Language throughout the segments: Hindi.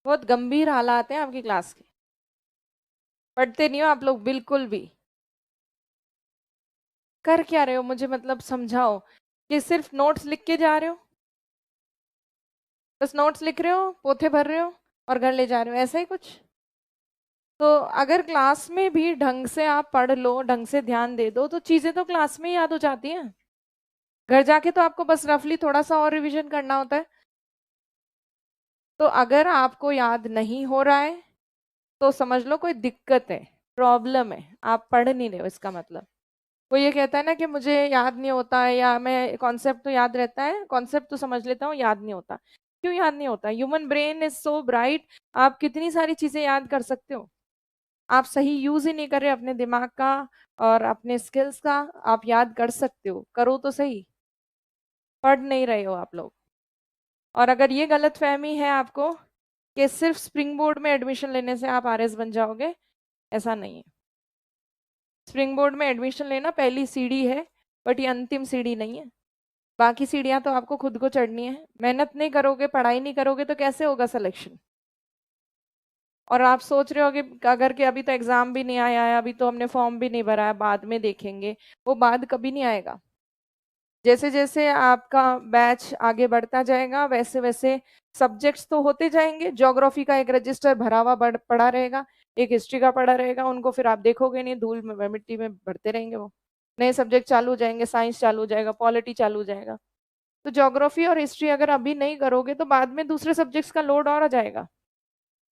बहुत गंभीर हालात हैं आपकी क्लास के। पढ़ते नहीं हो आप लोग बिल्कुल भी। कर क्या रहे हो मुझे मतलब समझाओ। कि सिर्फ नोट्स लिख के जा रहे हो? बस नोट्स लिख रहे हो, पोथे भर रहे हो और घर ले जा रहे हो, ऐसा ही कुछ? तो अगर क्लास में भी ढंग से आप पढ़ लो, ढंग से ध्यान दे दो, तो चीजें तो क्लास में ही याद हो जाती हैं। घर जाके तो आपको बस रफली थोड़ा सा और रिवीजन करना होता है। तो अगर आपको याद नहीं हो रहा है तो समझ लो कोई दिक्कत है, प्रॉब्लम है, आप पढ़ नहीं रहे हो इसका मतलब। वो ये कहता है ना कि मुझे याद नहीं होता है, या मैं कॉन्सेप्ट तो याद रहता है, कॉन्सेप्ट तो समझ लेता हूँ, याद नहीं होता। क्यों याद नहीं होता? Human brain is so bright. आप कितनी सारी चीजें याद कर सकते हो। आप सही यूज ही नहीं कर रहे अपने दिमाग का और अपने स्किल्स का। आप याद कर सकते हो, करो तो सही। पढ़ नहीं रहे हो आप लोग। और अगर ये गलत फहमी है आपको कि सिर्फ स्प्रिंग बोर्ड में एडमिशन लेने से आप आरएस बन जाओगे, ऐसा नहीं है। स्प्रिंग बोर्ड में एडमिशन लेना पहली सीढ़ी है, बट ये अंतिम सीढ़ी नहीं है। बाकी सीढ़ियां तो आपको खुद को चढ़नी है। मेहनत नहीं करोगे, पढ़ाई नहीं करोगे तो कैसे होगा सिलेक्शन? और आप सोच रहे हो कि अगर के अभी तो एग्जाम भी नहीं आया है, अभी तो हमने फॉर्म भी नहीं भरा है, बाद में देखेंगे। वो बाद कभी नहीं आएगा। जैसे जैसे आपका बैच आगे बढ़ता जाएगा वैसे वैसे सब्जेक्ट्स तो होते जाएंगे। ज्योग्राफी का एक रजिस्टर भरा हुआ पड़ा रहेगा, एक हिस्ट्री का पड़ा रहेगा, उनको फिर आप देखोगे नहीं, धूल में मिट्टी में बढ़ते रहेंगे वो। नए सब्जेक्ट चालू हो जाएंगे, साइंस चालू हो जाएगा, पॉलिटी चालू हो जाएगा। तो ज्योग्राफी और हिस्ट्री अगर अभी नहीं करोगे तो बाद में दूसरे सब्जेक्ट्स का लोड और आ जाएगा।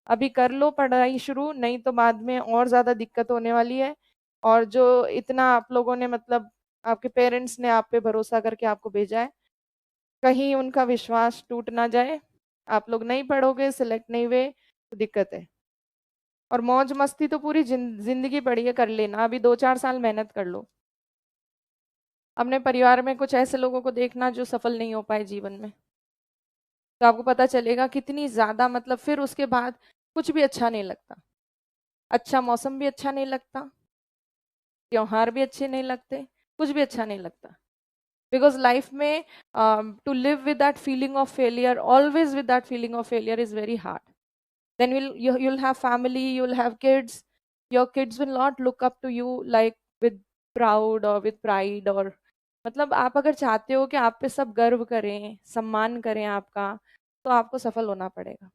अभी कर लो पढ़ाई शुरू, नहीं तो बाद में और ज्यादा दिक्कत होने वाली है। और जो इतना आप लोगों ने मतलब आपके पेरेंट्स ने आप पे भरोसा करके आपको भेजा है, कहीं उनका विश्वास टूट ना जाए। आप लोग नहीं पढ़ोगे, सिलेक्ट नहीं हुए तो दिक्कत है। और मौज मस्ती तो पूरी जिंदगी पड़ी है, कर लेना। अभी 2-4 साल मेहनत कर लो। अपने परिवार में कुछ ऐसे लोगों को देखना जो सफल नहीं हो पाए जीवन में, तो आपको पता चलेगा कितनी ज्यादा मतलब फिर उसके बाद कुछ भी अच्छा नहीं लगता। अच्छा मौसम भी अच्छा नहीं लगता, त्योहार भी अच्छे नहीं लगते, कुछ भी अच्छा नहीं लगता। बिकॉज लाइफ में to live with that feeling of failure, always with that feeling of failure is very hard. Then you'll have family, you'll have kids. Your kids will not look up to you like with proud or with pride, or मतलब आप अगर चाहते हो कि आप पे सब गर्व करें, सम्मान करें आपका, तो आपको सफल होना पड़ेगा।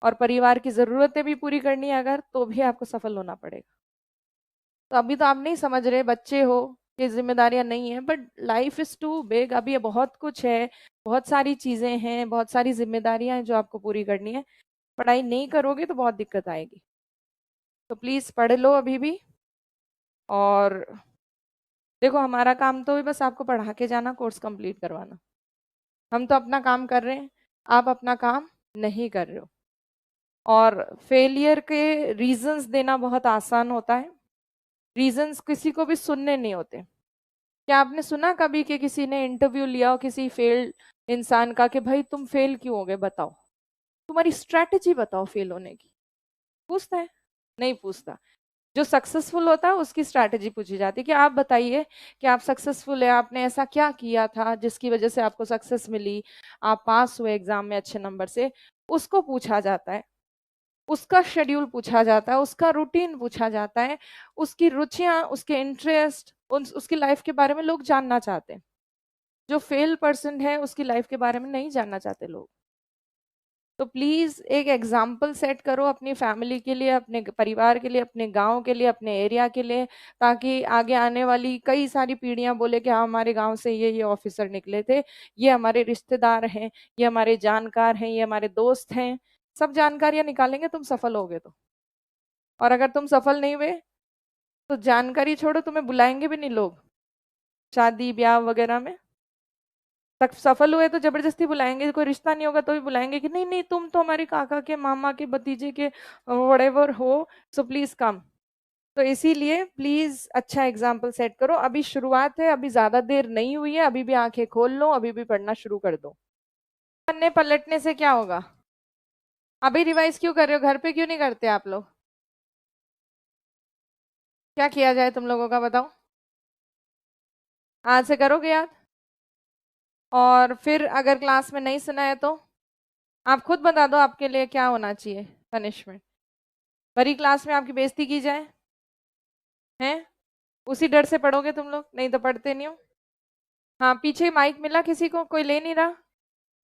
और परिवार की जरूरतें भी पूरी करनी है अगर, तो भी आपको सफल होना पड़ेगा। तो अभी तो आप नहीं समझ रहे, बच्चे हो, ये जिम्मेदारियां नहीं है, but life is too big. अभी ये बहुत कुछ है, बहुत सारी चीजें हैं, बहुत सारी जिम्मेदारियां हैं जो आपको पूरी करनी है। पढ़ाई नहीं करोगे तो बहुत दिक्कत आएगी। तो प्लीज पढ़ लो अभी भी। और देखो हमारा काम तो भी बस आपको पढ़ा के जाना, कोर्स कंप्लीट करवाना। हम तो अपना काम कर रहे हैं, आप अपना काम नहीं कर रहे हो। और फेलियर के रीजंस देना बहुत आसान होता है, रीजंस किसी को भी सुनने नहीं होते। क्या आपने सुना कभी कि किसी ने इंटरव्यू लिया हो किसी फेल्ड इंसान का कि भाई तुम फेल क्यों हो गए, बताओ, तुम्हारी स्ट्रैटेजी बताओ फेल होने की? पूछता है? नहीं पूछता। जो सक्सेसफुल होता है उसकी स्ट्रैटेजी पूछी जाती है कि आप बताइए कि आप सक्सेसफुल है, आपने ऐसा क्या किया था जिसकी वजह से आपको सक्सेस मिली, आप पास हुए एग्जाम में अच्छे नंबर से। उसको पूछा जाता है, उसका शेड्यूल पूछा जाता है, उसका रूटीन पूछा जाता है, उसकी रुचियां, उसके इंटरेस्ट, उसकी लाइफ के बारे में लोग जानना चाहते हैं। जो फेल पर्सन है उसकी लाइफ के बारे में नहीं जानना चाहते लोग। तो प्लीज एक एग्जाम्पल सेट करो अपनी फैमिली के लिए, अपने परिवार के लिए, अपने गांव के लिए, अपने एरिया के लिए, ताकि आगे आने वाली कई सारी पीढ़ियां बोले कि हाँ हमारे गांव से ये ऑफिसर निकले थे, ये हमारे रिश्तेदार हैं, ये हमारे जानकार हैं, ये हमारे दोस्त हैं। सब जानकारियां निकालेंगे तुम सफल होगे तो। और अगर तुम सफल नहीं हुए तो जानकारी छोड़ो, तुम्हें बुलाएंगे भी नहीं लोग शादी ब्याह वगैरह में। तक सफल हुए तो जबरदस्ती बुलाएंगे, कोई रिश्ता नहीं होगा तो भी बुलाएंगे कि नहीं नहीं तुम तो हमारे काका के, मामा के, भतीजे के, वटेवर हो, सो प्लीज कम। तो इसीलिए प्लीज अच्छा एग्जाम्पल सेट करो। अभी शुरुआत है, अभी ज्यादा देर नहीं हुई है, अभी भी आंखें खोल लो, अभी भी पढ़ना शुरू कर दो। पन्ने पलटने से क्या होगा? अभी रिवाइज क्यों कर रहे हो? घर पे क्यों नहीं करते आप लोग? क्या किया जाए तुम लोगों का, बताओ। आज से करोगे याद? और फिर अगर क्लास में नहीं सुना है तो आप खुद बता दो आपके लिए क्या होना चाहिए पनिशमेंट। बड़ी क्लास में आपकी बेइज्जती की जाए, हैं? उसी डर से पढ़ोगे तुम लोग, नहीं तो पढ़ते नहीं हो। हाँ, पीछे माइक मिला किसी को, कोई ले नहीं रहा?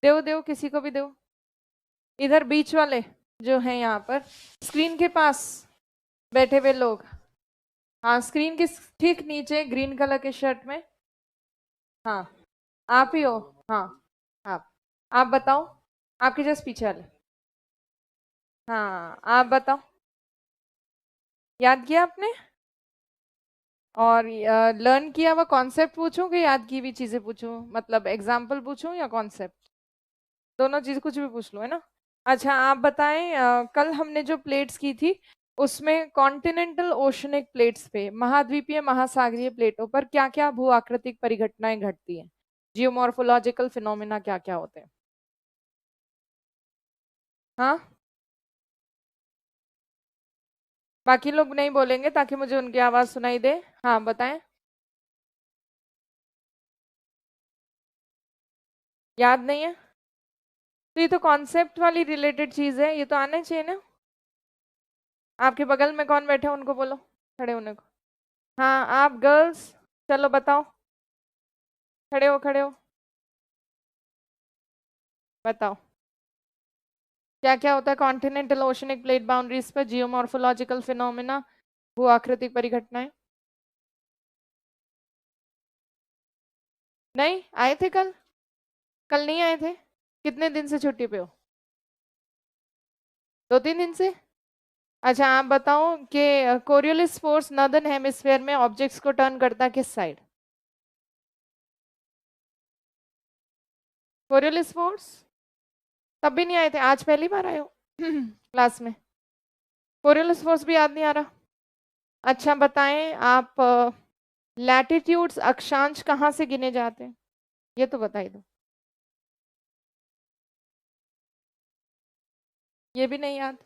दो दो, किसी को भी दो। इधर बीच वाले जो हैं यहाँ पर स्क्रीन के पास बैठे हुए लोग। हाँ, स्क्रीन के ठीक नीचे ग्रीन कलर के शर्ट में। हाँ, आप ही हो। हाँ, आप बताओ। आपके जस्ट पीछे वाले। हाँ, आप बताओ। याद किया आपने? और लर्न किया हुआ कॉन्सेप्ट पूछूं कि याद की हुई चीजें पूछूं, मतलब एग्जाम्पल पूछूं या कॉन्सेप्ट? दोनों चीज कुछ भी पूछ लो, है ना? अच्छा, आप बताएं, कल हमने जो प्लेट्स की थी उसमें कॉन्टिनेंटल ओशनिक प्लेट्स पे, महाद्वीपीय महासागरीय प्लेटों पर क्या क्या भू आकृतिक परिघटनाएं घटती हैं, जियोमॉर्फोलॉजिकल फिनोमिना क्या क्या होते हैं? हाँ, बाकी लोग नहीं बोलेंगे ताकि मुझे उनकी आवाज सुनाई दे। हाँ, बताएं। याद नहीं है? तो ये तो कॉन्सेप्ट वाली रिलेटेड चीज है, ये तो आना चाहिए ना। आपके बगल में कौन बैठे हैं उनको बोलो खड़े होने को। हाँ, आप गर्ल्स, चलो बताओ। खड़े हो, खड़े हो। बताओ क्या क्या होता है कॉन्टिनेंटल ओशनिक प्लेट बाउंड्रीज पर, जियोमॉर्फोलॉजिकल फिनोमिना, भू आकृतिक परिघटनाएं। नहीं आए थे कल? कल नहीं आए थे? कितने दिन से छुट्टी पे हो? 2-3 दिन से? अच्छा, आप बताओ कि कोरियोलिस फोर्स नॉर्दर्न हेमिस्फेयर में ऑब्जेक्ट्स को टर्न करता है किस साइड? कोरियोलिस फोर्स तब भी नहीं आए थे, आज पहली बार आए हो क्लास में? कोरियोलिस फोर्स भी याद नहीं आ रहा? अच्छा बताएं आप, लैटिट्यूड्स अक्षांश कहाँ से गिने जाते हैं, ये तो बता ही दो। ये भी नहीं याद?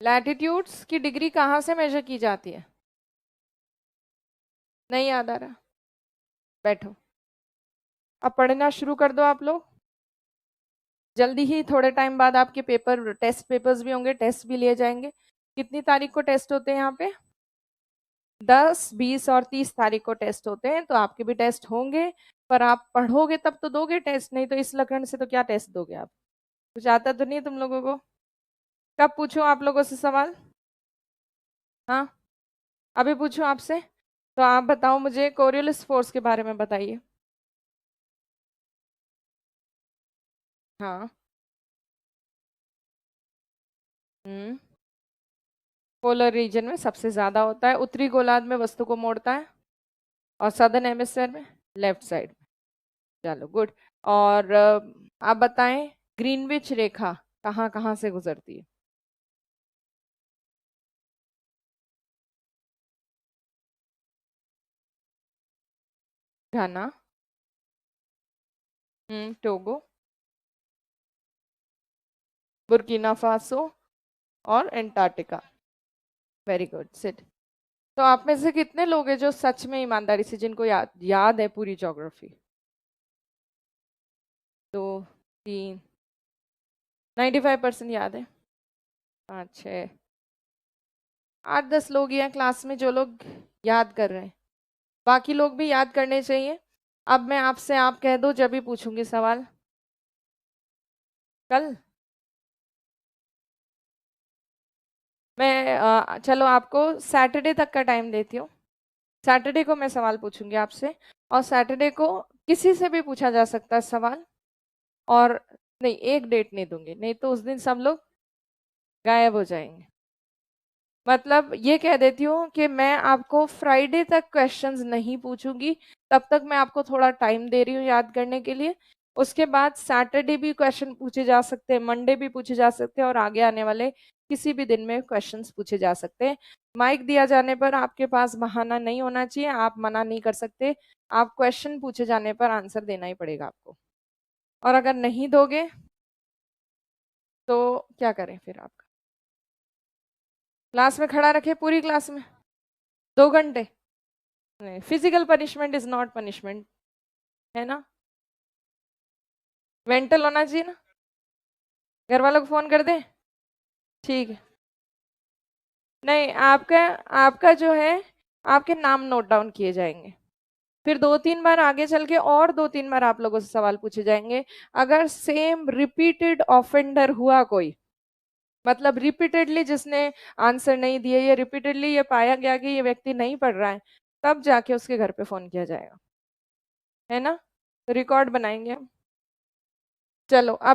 लैटिट्यूड्स की डिग्री कहाँ से मेजर की जाती है? नहीं याद आ रहा? बैठो, अब पढ़ना शुरू कर दो आप लोग। जल्दी ही थोड़े टाइम बाद आपके पेपर, टेस्ट पेपर्स भी होंगे, टेस्ट भी लिए जाएंगे। कितनी तारीख को टेस्ट होते हैं यहाँ पे? 10, 20 और 30 तारीख को टेस्ट होते हैं, तो आपके भी टेस्ट होंगे। पर आप पढ़ोगे तब तो दोगे टेस्ट, नहीं तो इस लगन से तो क्या टेस्ट दोगे आप? कुछ आता तो नहीं है तुम लोगों को? कब पूछूं आप लोगों से सवाल? हाँ, अभी पूछूं आपसे? तो आप बताओ मुझे, कोरियोलिस फोर्स के बारे में बताइए। हाँ। हम्म। पोलर रीजन में सबसे ज्यादा होता है, उत्तरी गोलार्ध में वस्तु को मोड़ता है, और सदर्न हेमिस्फीयर में लेफ्ट साइड में। चलो गुड। और आप बताएं, ग्रीनविच रेखा कहाँ कहाँ से गुजरती है? घाना। टोगो। Burkina Faso. और एंटार्क्टिका। Very good, sit. तो आप में से कितने लोग हैं जो सच में ईमानदारी से, जिनको याद याद है पूरी ज्योग्राफी? 2, 3, 95% याद है। 5, 6, 8, 10 लोग ही हैं क्लास में जो लोग याद कर रहे हैं। बाकी लोग भी याद करने चाहिए। अब मैं आपसे, आप कह दो जब भी पूछूंगी सवाल। कल मैं चलो आपको सैटरडे तक का टाइम देती हूँ। सैटरडे को मैं सवाल पूछूंगी आपसे, और सैटरडे को किसी से भी पूछा जा सकता है सवाल। और नहीं, एक डेट नहीं दूंगी, नहीं तो उस दिन सब लोग गायब हो जाएंगे। मतलब ये कह देती हूँ कि मैं आपको फ्राइडे तक क्वेश्चंस नहीं पूछूंगी, तब तक मैं आपको थोड़ा टाइम दे रही हूँ याद करने के लिए। उसके बाद सैटरडे भी क्वेश्चन पूछे जा सकते हैं, मंडे भी पूछे जा सकते हैं, और आगे आने वाले किसी भी दिन में क्वेश्चंस पूछे जा सकते हैं। माइक दिया जाने पर आपके पास बहाना नहीं होना चाहिए, आप मना नहीं कर सकते। आप क्वेश्चन पूछे जाने पर आंसर देना ही पड़ेगा आपको। और अगर नहीं दोगे तो क्या करें फिर? आप क्लास में खड़ा रखे पूरी क्लास में 2 घंटे? नहीं, physical punishment is not punishment, है ना? मेंटल होना चाहिए ना। घर वालों को फोन कर दें? ठीक है। नहीं, आपका आपका जो है, आपके नाम नोट डाउन किए जाएंगे। फिर 2-3 बार आगे चल के और 2-3 बार आप लोगों से सवाल पूछे जाएंगे। अगर सेम रिपीटेड ऑफेंडर हुआ कोई, मतलब रिपीटेडली जिसने आंसर नहीं दिए या रिपीटेडली ये पाया गया कि ये व्यक्ति नहीं पढ़ रहा है, तब जाके उसके घर पे फोन किया जाएगा, है ना? तो रिकॉर्ड बनाएंगे हम। चलो अब